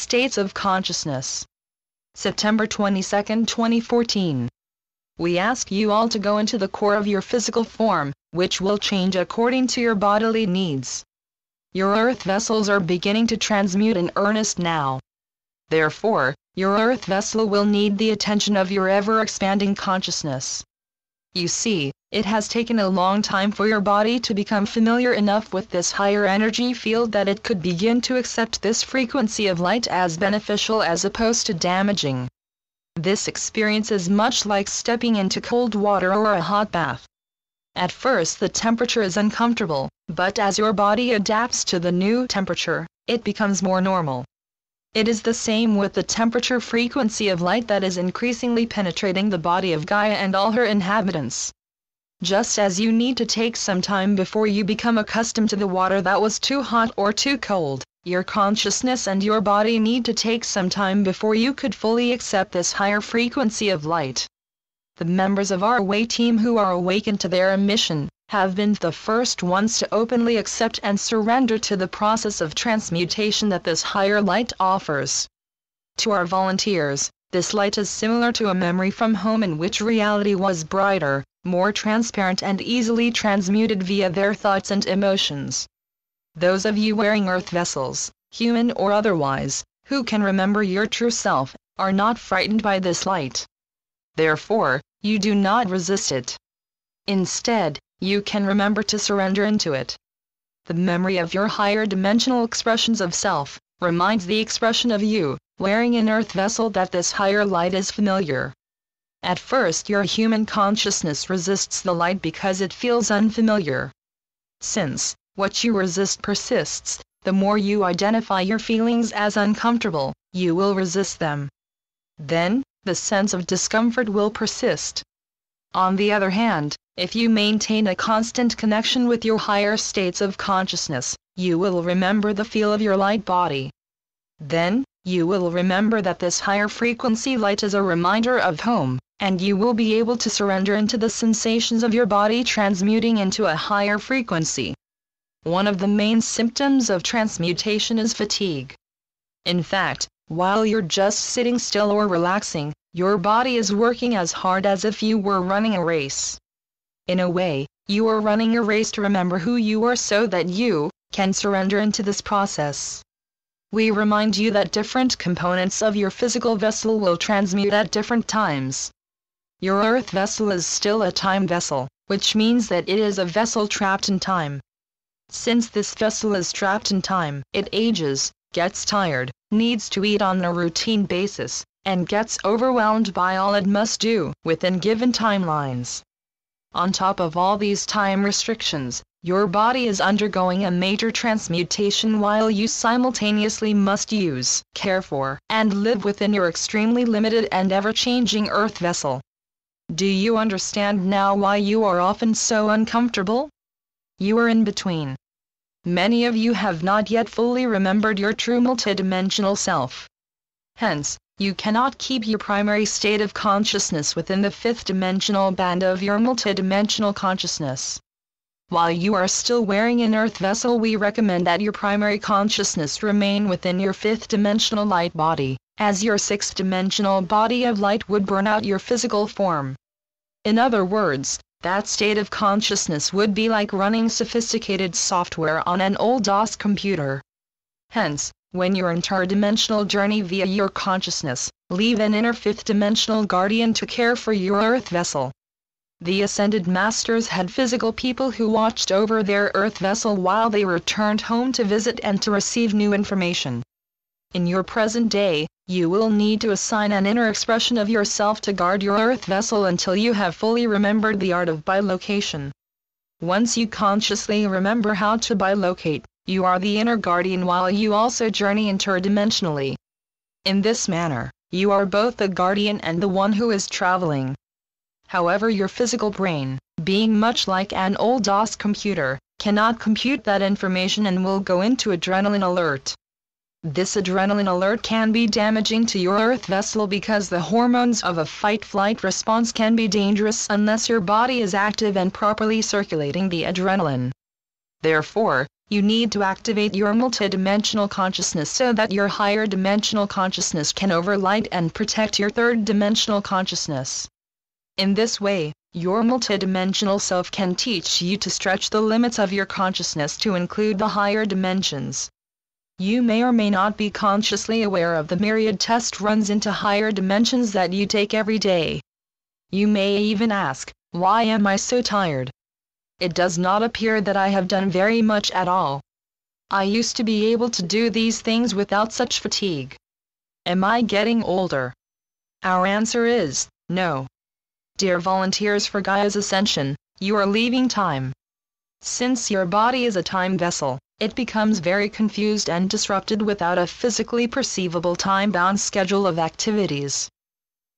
states of consciousness. September 22, 2014. We ask you all to go into the core of your physical form, which will change according to your bodily needs. Your earth vessels are beginning to transmute in earnest now. Therefore, your earth vessel will need the attention of your ever-expanding consciousness. You see, it has taken a long time for your body to become familiar enough with this higher energy field that it could begin to accept this frequency of light as beneficial as opposed to damaging. This experience is much like stepping into cold water or a hot bath. At first the temperature is uncomfortable, but as your body adapts to the new temperature, it becomes more normal. It is the same with the temperature frequency of light that is increasingly penetrating the body of Gaia and all her inhabitants. Just as you need to take some time before you become accustomed to the water that was too hot or too cold, your consciousness and your body need to take some time before you could fully accept this higher frequency of light. The members of our Way team who are awakened to their mission have been the first ones to openly accept and surrender to the process of transmutation that this higher light offers. To our volunteers, this light is similar to a memory from home in which reality was brighter, more transparent and easily transmuted via their thoughts and emotions. Those of you wearing earth vessels, human or otherwise, who can remember your true self, are not frightened by this light. Therefore, you do not resist it. Instead, you can remember to surrender into it. The memory of your higher dimensional expressions of self reminds the expression of you, wearing an earth vessel, that this higher light is familiar. At first your human consciousness resists the light because it feels unfamiliar. Since what you resist persists, the more you identify your feelings as uncomfortable, you will resist them. Then, the sense of discomfort will persist. On the other hand, if you maintain a constant connection with your higher states of consciousness, you will remember the feel of your light body. Then, you will remember that this higher frequency light is a reminder of home, and you will be able to surrender into the sensations of your body transmuting into a higher frequency. One of the main symptoms of transmutation is fatigue. In fact, while you're just sitting still or relaxing, your body is working as hard as if you were running a race. In a way, you are running a race to remember who you are so that you can surrender into this process. We remind you that different components of your physical vessel will transmute at different times. Your earth vessel is still a time vessel, which means that it is a vessel trapped in time. Since this vessel is trapped in time, it ages, gets tired, needs to eat on a routine basis, and gets overwhelmed by all it must do within given timelines. On top of all these time restrictions, your body is undergoing a major transmutation while you simultaneously must use, care for, and live within your extremely limited and ever-changing earth vessel. Do you understand now why you are often so uncomfortable? You are in between. Many of you have not yet fully remembered your true multidimensional self. Hence, you cannot keep your primary state of consciousness within the fifth dimensional band of your multidimensional consciousness. While you are still wearing an earth vessel, we recommend that your primary consciousness remain within your fifth dimensional light body, as your sixth dimensional body of light would burn out your physical form. In other words, that state of consciousness would be like running sophisticated software on an old DOS computer. Hence, when your interdimensional journey via your consciousness, leave an inner fifth-dimensional guardian to care for your earth vessel. The Ascended Masters had physical people who watched over their earth vessel while they returned home to visit and to receive new information. In your present day, you will need to assign an inner expression of yourself to guard your earth vessel until you have fully remembered the art of bilocation. Once you consciously remember how to bilocate, you are the inner guardian while you also journey interdimensionally. In this manner, you are both the guardian and the one who is traveling. However, your physical brain, being much like an old DOS computer, cannot compute that information and will go into adrenaline alert. This adrenaline alert can be damaging to your earth vessel because the hormones of a fight-flight response can be dangerous unless your body is active and properly circulating the adrenaline. Therefore, You need to activate your multidimensional consciousness so that your higher dimensional consciousness can overlight and protect your third dimensional consciousness. In this way, your multidimensional self can teach you to stretch the limits of your consciousness to include the higher dimensions. You may or may not be consciously aware of the myriad test runs into higher dimensions that you take every day. You may even ask, why am I so tired? It does not appear that I have done very much at all. I used to be able to do these things without such fatigue. Am I getting older? Our answer is, no. Dear volunteers for Gaia's Ascension, you are leaving time. Since your body is a time vessel, it becomes very confused and disrupted without a physically perceivable time-bound schedule of activities.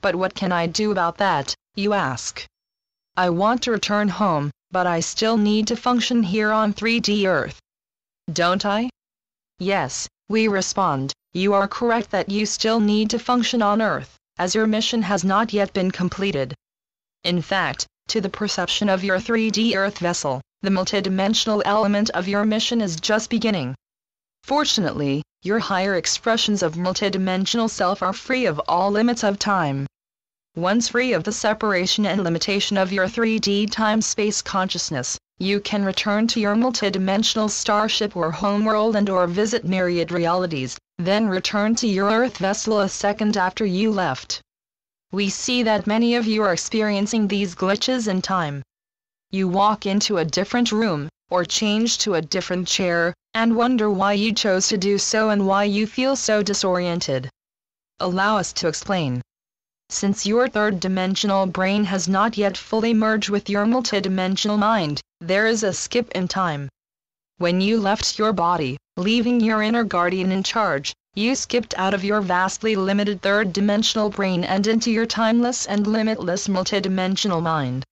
But what can I do about that, you ask? I want to return home, but I still need to function here on 3D Earth. Don't I? Yes, we respond, you are correct that you still need to function on Earth, as your mission has not yet been completed. In fact, to the perception of your 3D Earth vessel, the multidimensional element of your mission is just beginning. Fortunately, your higher expressions of multidimensional self are free of all limits of time. Once free of the separation and limitation of your 3D time-space consciousness, you can return to your multidimensional starship or homeworld and/or visit myriad realities, then return to your Earth vessel a second after you left. We see that many of you are experiencing these glitches in time. You walk into a different room, or change to a different chair, and wonder why you chose to do so and why you feel so disoriented. Allow us to explain. Since your third-dimensional brain has not yet fully merged with your multidimensional mind, there is a skip in time. When you left your body, leaving your inner guardian in charge, you skipped out of your vastly limited third-dimensional brain and into your timeless and limitless multidimensional mind.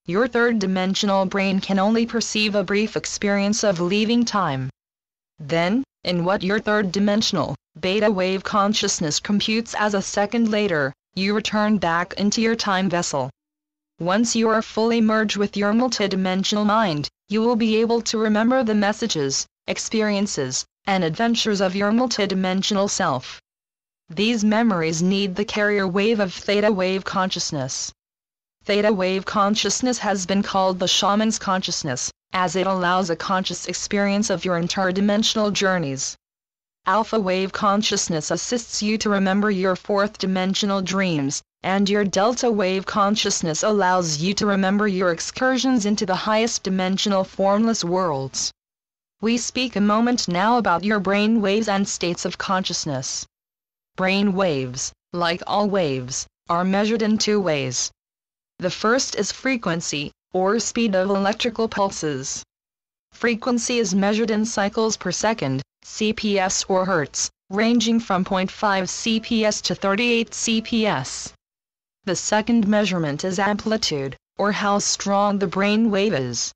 Your third-dimensional brain can only perceive a brief experience of leaving time. Then, in what your third-dimensional, beta wave consciousness computes as a second later, you return back into your time vessel. Once you are fully merged with your multidimensional mind, you will be able to remember the messages, experiences, and adventures of your multidimensional self. These memories need the carrier wave of theta wave consciousness. Theta wave consciousness has been called the shaman's consciousness, as it allows a conscious experience of your interdimensional journeys. Alpha wave consciousness assists you to remember your fourth-dimensional dreams, and your delta wave consciousness allows you to remember your excursions into the highest dimensional formless worlds. We speak a moment now about your brain waves and states of consciousness. Brain waves, like all waves, are measured in two ways. The first is frequency, or speed of electrical pulses. Frequency is measured in cycles per second, CPS or Hertz, ranging from 0.5 CPS to 38 CPS. The second measurement is amplitude, or how strong the brain wave is.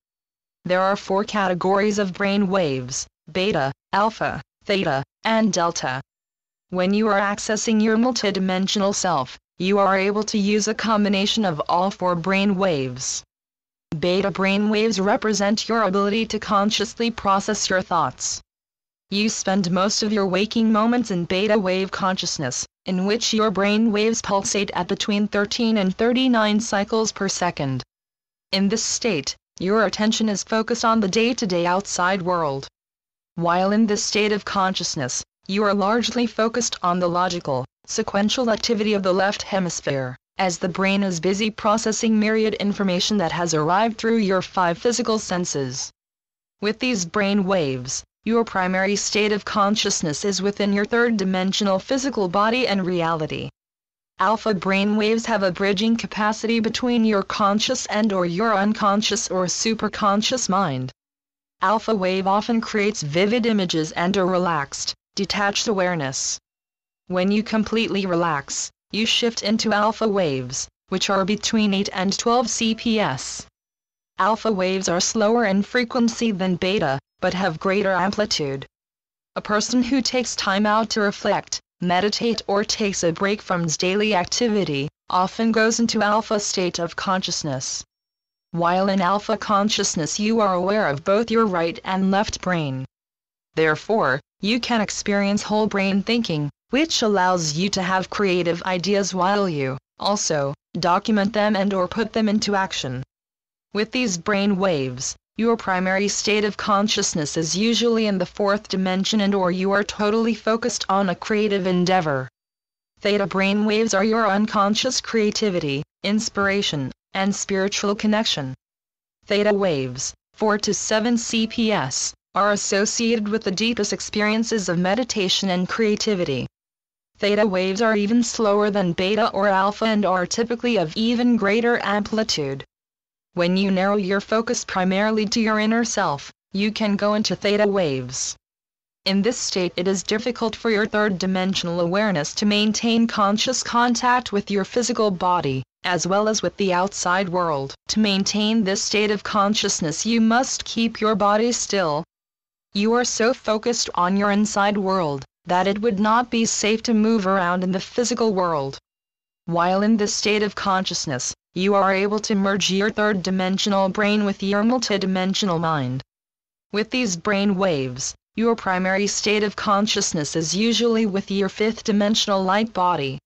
There are 4 categories of brain waves: beta, alpha, theta, and delta. When you are accessing your multidimensional self, you are able to use a combination of all 4 brain waves. Beta brain waves represent your ability to consciously process your thoughts. You spend most of your waking moments in beta wave consciousness, in which your brain waves pulsate at between 13 and 39 cycles per second. In this state, your attention is focused on the day-to-day outside world. While in this state of consciousness, you are largely focused on the logical, sequential activity of the left hemisphere, as the brain is busy processing myriad information that has arrived through your 5 physical senses. With these brain waves, your primary state of consciousness is within your third-dimensional physical body and reality. Alpha brain waves have a bridging capacity between your conscious and/or your unconscious or superconscious mind. Alpha wave often creates vivid images and a relaxed, detached awareness. When you completely relax, you shift into alpha waves, which are between 8 and 12 CPS. Alpha waves are slower in frequency than beta, but have greater amplitude. A person who takes time out to reflect, meditate, or takes a break from daily activity, often goes into alpha state of consciousness. While in alpha consciousness you are aware of both your right and left brain. Therefore, you can experience whole brain thinking, which allows you to have creative ideas while you, also, document them and/or put them into action. With these brain waves, your primary state of consciousness is usually in the fourth dimension and/or you are totally focused on a creative endeavor. Theta brain waves are your unconscious creativity, inspiration, and spiritual connection. Theta waves, 4 to 7 CPS, are associated with the deepest experiences of meditation and creativity. Theta waves are even slower than beta or alpha and are typically of even greater amplitude. When you narrow your focus primarily to your inner self, you can go into theta waves. In this state it is difficult for your third-dimensional awareness to maintain conscious contact with your physical body, as well as with the outside world. To maintain this state of consciousness you must keep your body still. You are so focused on your inside world, that it would not be safe to move around in the physical world. While in this state of consciousness, you are able to merge your third-dimensional brain with your multidimensional mind. With these brain waves, your primary state of consciousness is usually with your fifth-dimensional light body.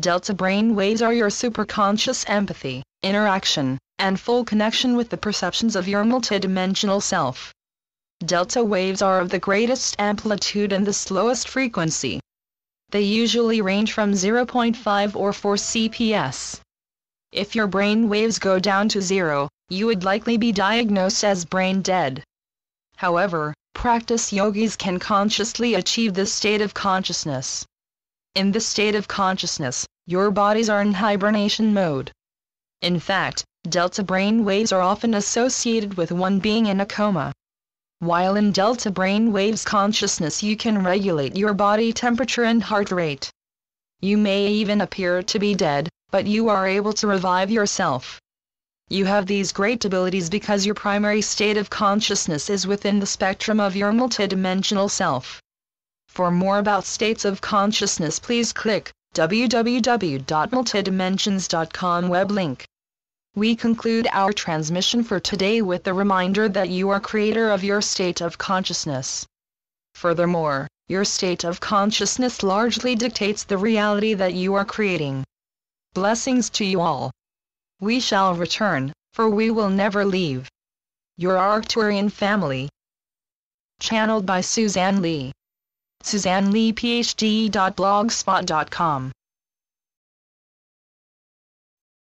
Delta brain waves are your superconscious empathy, interaction, and full connection with the perceptions of your multidimensional self. Delta waves are of the greatest amplitude and the slowest frequency. They usually range from 0.5 or 4 CPS. If your brain waves go down to 0, you would likely be diagnosed as brain dead. However, practice yogis can consciously achieve this state of consciousness. In this state of consciousness, your bodies are in hibernation mode. In fact, delta brain waves are often associated with one being in a coma. While in delta brain waves consciousness you can regulate your body temperature and heart rate. You may even appear to be dead, but you are able to revive yourself. You have these great abilities because your primary state of consciousness is within the spectrum of your multidimensional self. For more about states of consciousness please click www.multidimensions.com web link. We conclude our transmission for today with the reminder that you are creator of your state of consciousness. Furthermore, your state of consciousness largely dictates the reality that you are creating. Blessings to you all. We shall return, for we will never leave. Your Arcturian family. Channeled by Suzanne Lee. SuzanneLeePhD.blogspot.com